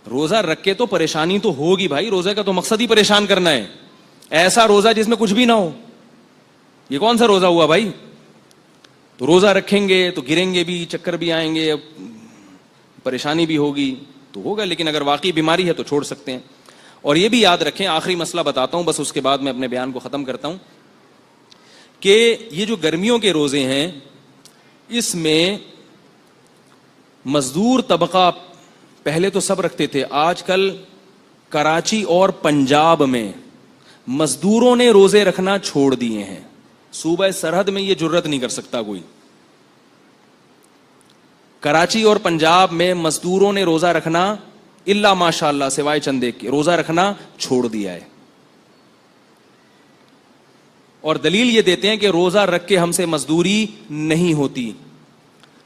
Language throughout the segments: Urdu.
روزہ رکھ کے تو پریشانی تو ہوگی بھائی, روزے کا تو مقصد ہی پریشان کرنا ہے. ایسا روزہ جس میں کچھ بھی نہ ہو, یہ کون سا روزہ ہوا بھائی؟ تو روزہ رکھیں گے تو گریں گے بھی, چکر بھی آئیں گے, پریشانی بھی ہوگی تو ہوگا, لیکن اگر واقعی بیماری ہے تو چھوڑ سکتے ہیں. اور یہ بھی یاد رکھیں, آخری مسئلہ بتاتا ہوں بس, اس کے بعد میں اپنے بیان کو ختم کرتا ہوں, کہ یہ جو گرمیوں کے روزے ہیں اس میں مزدور طبقہ پہلے تو سب رکھتے تھے, آج کل کراچی اور پنجاب میں مزدوروں نے روزے رکھنا چھوڑ دیے ہیں. صوبہ سرحد میں یہ جرت نہیں کر سکتا کوئی. کراچی اور پنجاب میں مزدوروں نے روزہ رکھنا الا ماشاء اللہ سوائے چند ایک کے روزہ رکھنا چھوڑ دیا ہے. اور دلیل یہ دیتے ہیں کہ روزہ رکھ کے ہم سے مزدوری نہیں ہوتی.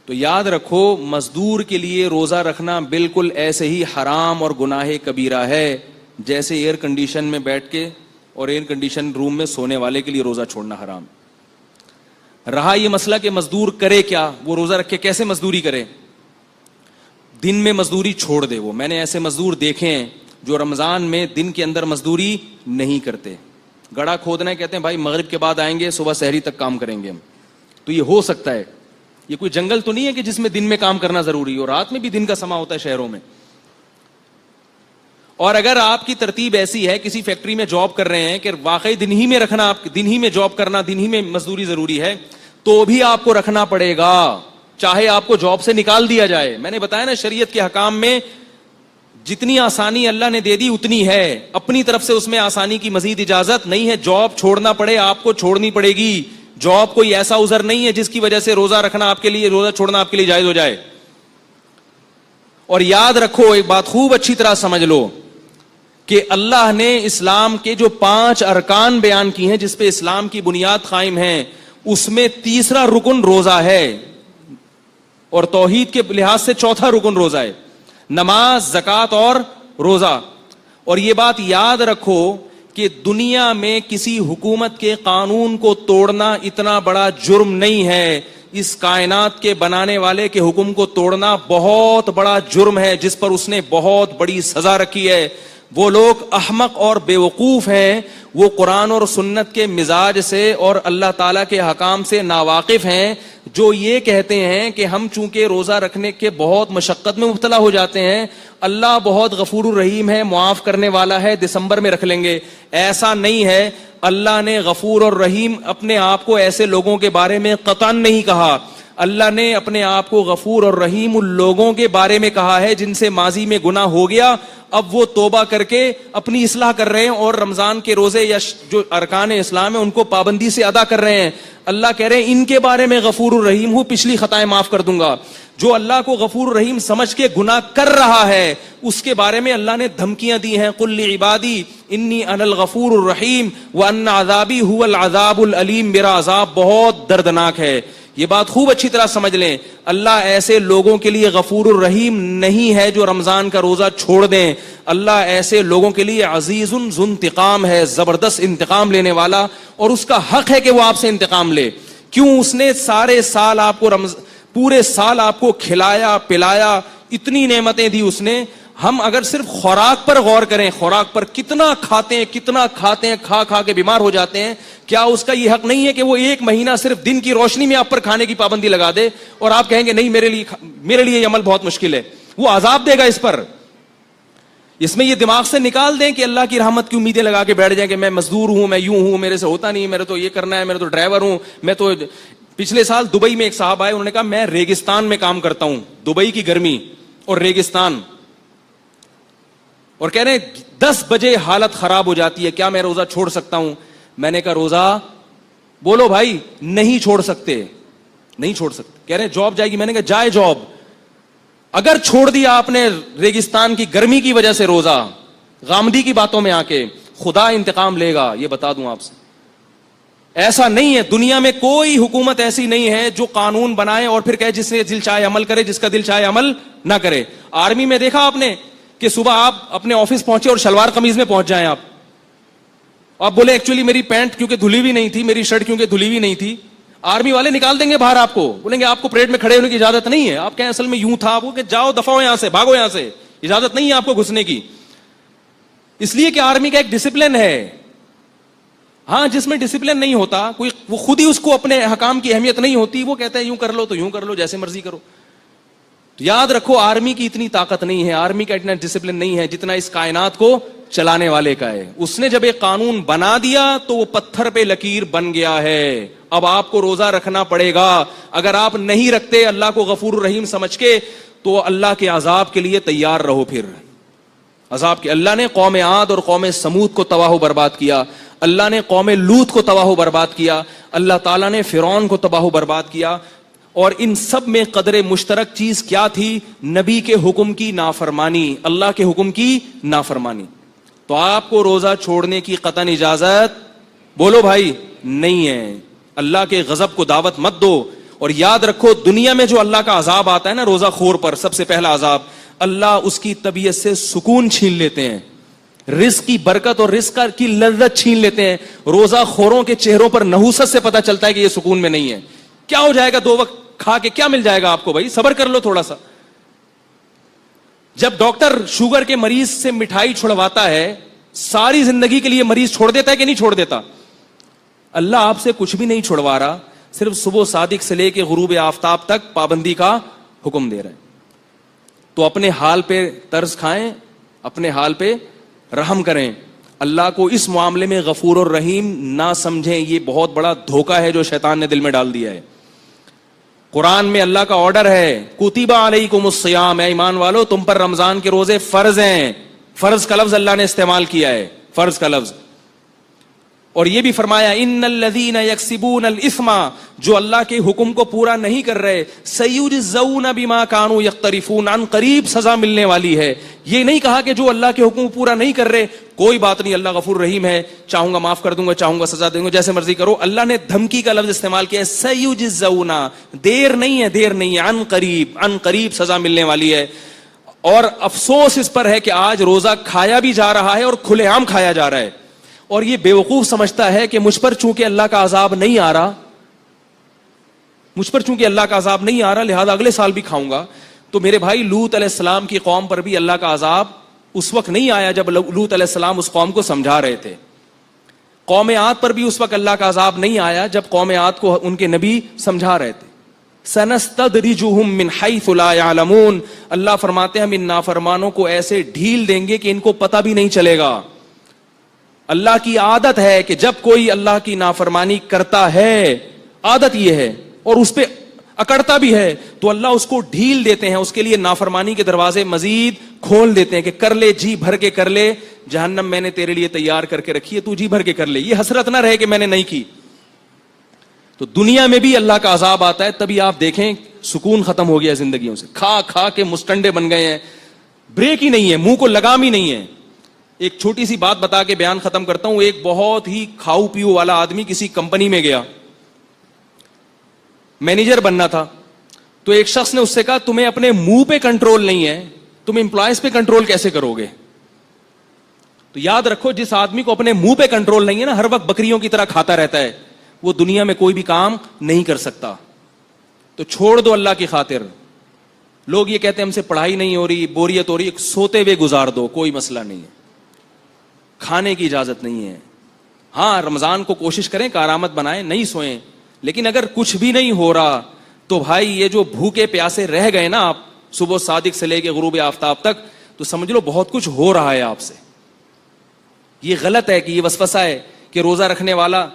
تو یاد رکھو, مزدور کے لیے روزہ رکھنا بالکل ایسے ہی حرام اور گناہ کبیرہ ہے جیسے ایئر کنڈیشن میں بیٹھ کے اور ایئر کنڈیشن روم میں سونے والے کے لیے روزہ چھوڑنا حرام. رہا یہ مسئلہ کہ مزدور کرے کیا, وہ روزہ رکھ کے کیسے مزدوری کرے؟ دن میں مزدوری چھوڑ دے. وہ میں نے ایسے مزدور دیکھے ہیں جو رمضان میں دن کے اندر مزدوری نہیں کرتے. گڑھا کھودنا ہے, کہتے ہیں بھائی مغرب کے بعد آئیں گے, صبح سحری تک کام کریں گے ہم. تو یہ ہو سکتا ہے, یہ کوئی جنگل تو نہیں ہے کہ جس میں دن میں کام کرنا ضروری ہو, رات میں بھی دن کا سما ہوتا ہے شہروں میں. اور اگر آپ کی ترتیب ایسی ہے, کسی فیکٹری میں جاب کر رہے ہیں کہ واقعی دن ہی میں رکھنا, آپ دن ہی میں جاب کرنا, دن ہی میں مزدوری ضروری ہے, تو بھی آپ کو رکھنا پڑے گا, چاہے آپ کو جاب سے نکال دیا جائے. میں نے بتایا نا, شریعت کے حکام میں جتنی آسانی اللہ نے دے دی اتنی ہے, اپنی طرف سے اس میں آسانی کی مزید اجازت نہیں ہے. جاب چھوڑنا پڑے آپ کو, چھوڑنی پڑے گی. جاب کوئی ایسا عذر نہیں ہے جس کی وجہ سے روزہ رکھنا آپ کے لیے, روزہ چھوڑنا آپ کے لیے جائز ہو جائے. اور یاد رکھو, ایک بات خوب اچھی طرح سمجھ لو کہ اللہ نے اسلام کے جو 5 ارکان بیان کی ہیں جس پہ اسلام کی بنیاد قائم ہے, اس میں تیسرا رکن روزہ ہے, اور توحید کے لحاظ سے چوتھا رکن روزہ ہے, نماز, زکوٰۃ اور روزہ. اور یہ بات یاد رکھو کہ دنیا میں کسی حکومت کے قانون کو توڑنا اتنا بڑا جرم نہیں ہے. اس کائنات کے بنانے والے کے حکم کو توڑنا بہت بڑا جرم ہے جس پر اس نے بہت بڑی سزا رکھی ہے. وہ لوگ احمق اور بے وقوف ہیں, وہ قرآن اور سنت کے مزاج سے اور اللہ تعالیٰ کے حکام سے ناواقف ہیں, جو یہ کہتے ہیں کہ ہم چونکہ روزہ رکھنے کے بہت مشقت میں مبتلا ہو جاتے ہیں, اللہ بہت غفور الرحیم ہے, معاف کرنے والا ہے, دسمبر میں رکھ لیں گے. ایسا نہیں ہے. اللہ نے غفور اور رحیم اپنے آپ کو ایسے لوگوں کے بارے میں قطعاً نہیں کہا. اللہ نے اپنے آپ کو غفور اور رحیم ان لوگوں کے بارے میں کہا ہے جن سے ماضی میں گناہ ہو گیا, اب وہ توبہ کر کے اپنی اصلاح کر رہے ہیں اور رمضان کے روزے یا جو ارکان اسلام ہیں ان کو پابندی سے ادا کر رہے ہیں. اللہ کہہ رہے ہیں ان کے بارے میں غفور الرحیم ہوں, پچھلی خطائیں معاف کر دوں گا. جو اللہ کو غفور الرحیم سمجھ کے گناہ کر رہا ہے اس کے بارے میں اللہ نے دھمکیاں دی ہیں, قل لعبادی انی انا الغفور الرحیم وان عذابی هو العذاب العلیم, میرا عذاب بہت دردناک ہے. یہ بات خوب اچھی طرح سمجھ لیں, اللہ ایسے لوگوں کے لیے غفور الرحیم نہیں ہے جو رمضان کا روزہ چھوڑ دیں. اللہ ایسے لوگوں کے لیے عزیز ذو انتقام ہے, زبردست انتقام لینے والا, اور اس کا حق ہے کہ وہ آپ سے انتقام لے. کیوں؟ اس نے سارے سال آپ کو پورے سال آپ کو کھلایا پلایا, اتنی نعمتیں دی اس نے. ہم اگر صرف خوراک پر غور کریں, خوراک پر کتنا کھاتے ہیں, کھا کھا کے بیمار ہو جاتے ہیں, کیا اس کا یہ حق نہیں ہے کہ وہ 1 مہینہ صرف دن کی روشنی میں آپ پر کھانے کی پابندی لگا دے اور آپ کہیں گے نہیں میرے لیے یہ عمل بہت مشکل ہے؟ وہ عذاب دے گا اس پر. اس میں یہ دماغ سے نکال دیں کہ اللہ کی رحمت کی امیدیں لگا کے بیٹھ جائیں کہ میں مزدور ہوں, میں یوں ہوں, میرے سے ہوتا نہیں, میرے تو یہ کرنا ہے, میرے تو ڈرائیور ہوں, میں تو. پچھلے سال دبئی میں ایک صاحب آئے, انہوں نے کہا میں ریگستان میں کام کرتا ہوں, دبئی کی گرمی اور ریگستان, اور کہہ رہے ہیں 10 بجے حالت خراب ہو جاتی ہے, کیا میں روزہ چھوڑ سکتا ہوں؟ میں نے کہا روزہ بولو بھائی, نہیں چھوڑ سکتے. کہہ رہے ہیں جاب جائے گی. میں نے کہا جائے جاب. اگر چھوڑ دیا آپ نے ریگستان کی گرمی کی وجہ سے روزہ, غامدی کی باتوں میں آ کے, خدا انتقام لے گا, یہ بتا دوں آپ سے. ایسا نہیں ہے, دنیا میں کوئی حکومت ایسی نہیں ہے جو قانون بنائے اور پھر کہے جس سے دل چاہے عمل کرے, جس کا دل چاہے عمل نہ کرے. آرمی میں دیکھا آپ نے کہ صبح آپ اپنے آفس پہنچے اور شلوار قمیض میں پہنچ جائیں, آپ بولے ایکچولی میری پینٹ کیونکہ دھلی ہوئی نہیں تھی, میری شرٹ کیونکہ دھلی ہوئی نہیں تھی, آرمی والے نکال دیں گے باہر, آپ کو بولیں گے آپ کو پریڈ میں کھڑے ہونے کی اجازت نہیں ہے. آپ کہیں اصل میں یوں تھا, وہ کہ جاؤ دفعہ ہو یہاں سے, بھاگو یہاں سے, اجازت نہیں ہے آپ کو گھسنے کی، اس لیے کہ آرمی کا ایک ڈسپلن ہے. ہاں جس میں ڈسپلن نہیں ہوتا، کوئی وہ خود ہی اس کو اپنے حکام کی اہمیت نہیں ہوتی، وہ کہتا ہے یوں کر لو تو یوں کر لو، جیسے مرضی کرو. تو یاد رکھو آرمی کی اتنی طاقت نہیں ہے، آرمی کا اتنا ڈسپلن نہیں ہے جتنا اس کائنات کو چلانے والے کا ہے. اس نے جب ایک قانون بنا دیا تو وہ پتھر پہ لکیر بن گیا ہے. اب آپ کو روزہ رکھنا پڑے گا. اگر آپ نہیں رکھتے اللہ کو غفور الرحیم سمجھ کے تو اللہ کے عذاب کے لیے تیار رہو. پھر عذاب کے اللہ نے قوم عاد اور قوم سمود کو تباہ و برباد کیا، اللہ نے قوم لوط کو تباہ و برباد کیا، اللہ تعالیٰ نے فرعون کو تباہ و برباد کیا. اور ان سب میں قدر مشترک چیز کیا تھی؟ نبی کے حکم کی نافرمانی، اللہ کے حکم کی نافرمانی. تو آپ کو روزہ چھوڑنے کی قطعاً اجازت، بولو بھائی، نہیں ہے. اللہ کے غضب کو دعوت مت دو. اور یاد رکھو دنیا میں جو اللہ کا عذاب آتا ہے نا روزہ خور پر، سب سے پہلا عذاب، اللہ اس کی طبیعت سے سکون چھین لیتے ہیں، رزق کی برکت اور رزق کی لذت چھین لیتے ہیں. روزہ خوروں کے چہروں پر نحوست سے پتہ چلتا ہے کہ یہ سکون میں نہیں ہے. کیا ہو جائے گا 2 وقت کھا کے، کیا مل جائے گا آپ کو؟ بھائی صبر کر لو تھوڑا سا. جب ڈاکٹر شوگر کے مریض سے مٹھائی چھڑواتا ہے، ساری زندگی کے لیے مریض چھوڑ دیتا ہے کہ نہیں چھوڑ دیتا؟ اللہ آپ سے کچھ بھی نہیں چھڑوا رہا، صرف صبح صادق سے لے کے غروب آفتاب تک پابندی کا حکم دے رہا ہے. تو اپنے حال پہ ترس کھائیں، اپنے حال پہ رحم کریں. اللہ کو اس معاملے میں غفور الرحیم نہ سمجھیں. یہ بہت بڑا دھوکہ ہے جو شیطان نے دل میں ڈال دیا ہے. قرآن میں اللہ کا آرڈر ہے، کتب علیکم الصیام، اے ایمان والو تم پر رمضان کے روزے فرض ہیں. فرض کا لفظ اللہ نے استعمال کیا ہے، فرض کا لفظ. اور یہ بھی فرمایا ان الذین یکسبون الاثم، جو اللہ کے حکم کو پورا نہیں کر رہے، سیجزون بما کانوا یقترفون، عن قریب سزا ملنے والی ہے. یہ نہیں کہا کہ جو اللہ کے حکم کو پورا نہیں کر رہے کوئی بات نہیں، اللہ غفور رحیم ہے، چاہوں گا معاف کر دوں گا، چاہوں گا سزا دوں گا، جیسے مرضی کرو. اللہ نے دھمکی کا لفظ استعمال کیا ہے، سیجزون، دیر نہیں ہے، دیر نہیں ہے، عن قریب، عن قریب سزا ملنے والی ہے. اور افسوس اس پر ہے کہ آج روزہ کھایا بھی جا رہا ہے اور کھلے عام کھایا جا رہا ہے. اور یہ بیوقوف سمجھتا ہے کہ مجھ پر چونکہ اللہ کا عذاب نہیں آ رہا، مجھ پر چونکہ اللہ کا عذاب نہیں آ رہا لہذا اگلے سال بھی کھاؤں گا. تو میرے بھائی لوط علیہ السلام کی قوم پر بھی اللہ کا عذاب اس وقت نہیں آیا جب لوط علیہ السلام اس قوم کو سمجھا رہے تھے. قوم عاد پر بھی اس وقت اللہ کا عذاب نہیں آیا جب قوم عاد کو ان کے نبی سمجھا رہے تھے. سنستدرجهم من حيث لا يعلمون، اللہ فرماتے ہیں ہم ان نافرمانوں کو ایسے ڈھیل دیں گے کہ ان کو پتہ بھی نہیں چلے گا. اللہ کی عادت ہے کہ جب کوئی اللہ کی نافرمانی کرتا ہے، عادت یہ ہے، اور اس پہ اکڑتا بھی ہے تو اللہ اس کو ڈھیل دیتے ہیں، اس کے لیے نافرمانی کے دروازے مزید کھول دیتے ہیں کہ کر لے، جی بھر کے کر لے، جہنم میں نے تیرے لیے تیار کر کے رکھی ہے، تو جی بھر کے کر لے، یہ حسرت نہ رہے کہ میں نے نہیں کی. تو دنیا میں بھی اللہ کا عذاب آتا ہے، تبھی آپ دیکھیں سکون ختم ہو گیا زندگیوں سے، کھا کھا کے مستنڈے بن گئے ہیں، بریک ہی نہیں ہے، منہ کو لگام ہی نہیں ہے. ایک چھوٹی سی بات بتا کے بیان ختم کرتا ہوں. ایک بہت ہی کھاؤ پیو والا آدمی کسی کمپنی میں گیا، مینیجر بننا تھا. تو ایک شخص نے اس سے کہا تمہیں اپنے منہ پہ کنٹرول نہیں ہے، تم امپلائیز پہ کنٹرول کیسے کرو گے؟ تو یاد رکھو جس آدمی کو اپنے منہ پہ کنٹرول نہیں ہے نا، ہر وقت بکریوں کی طرح کھاتا رہتا ہے، وہ دنیا میں کوئی بھی کام نہیں کر سکتا. تو چھوڑ دو اللہ کی خاطر. لوگ یہ کہتے ہیں ہم سے پڑھائی نہیں ہو رہی، بوریت ہو رہی، سوتے ہوئے گزار دو، کوئی مسئلہ نہیں ہے، کھانے کی اجازت نہیں ہے. ہاں رمضان کو کوشش کریں کارآمد بنائیں، نہیں سوئیں. لیکن اگر کچھ بھی نہیں ہو رہا تو بھائی یہ جو بھوکے پیاسے رہ گئے نا آپ صبح صادق سے لے کے غروب آفتاب تک، تو سمجھ لو بہت کچھ ہو رہا ہے آپ سے. یہ غلط ہے کہ یہ وسوسہ ہے کہ روزہ رکھنے والا،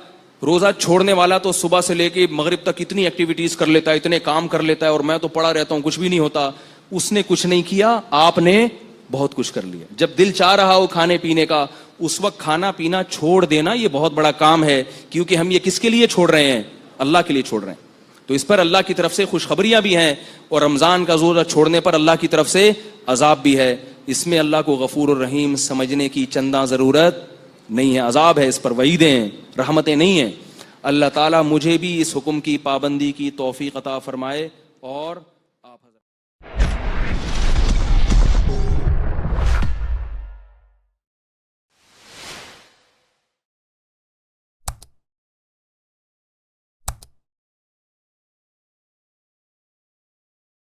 روزہ چھوڑنے والا تو صبح سے لے کے مغرب تک اتنی ایکٹیویٹیز کر لیتا ہے، اتنے کام کر لیتا ہے، اور میں تو پڑا رہتا ہوں، کچھ بھی نہیں ہوتا. اس نے کچھ نہیں کیا، آپ نے بہت کچھ کر لیا. جب دل چاہ رہا ہو کھانے پینے کا اس وقت کھانا پینا چھوڑ دینا یہ بہت بڑا کام ہے، کیونکہ ہم یہ کس کے لیے چھوڑ رہے ہیں؟ اللہ کے لیے چھوڑ رہے ہیں. تو اس پر اللہ کی طرف سے خوشخبریاں بھی ہیں، اور رمضان کا روزہ چھوڑنے پر اللہ کی طرف سے عذاب بھی ہے. اس میں اللہ کو غفور الرحیم سمجھنے کی چندہ ضرورت نہیں ہے. عذاب ہے، اس پر وعیدیں ہیں، رحمتیں نہیں ہیں. اللہ تعالیٰ مجھے بھی اس حکم کی پابندی کی توفیق عطا فرمائے اور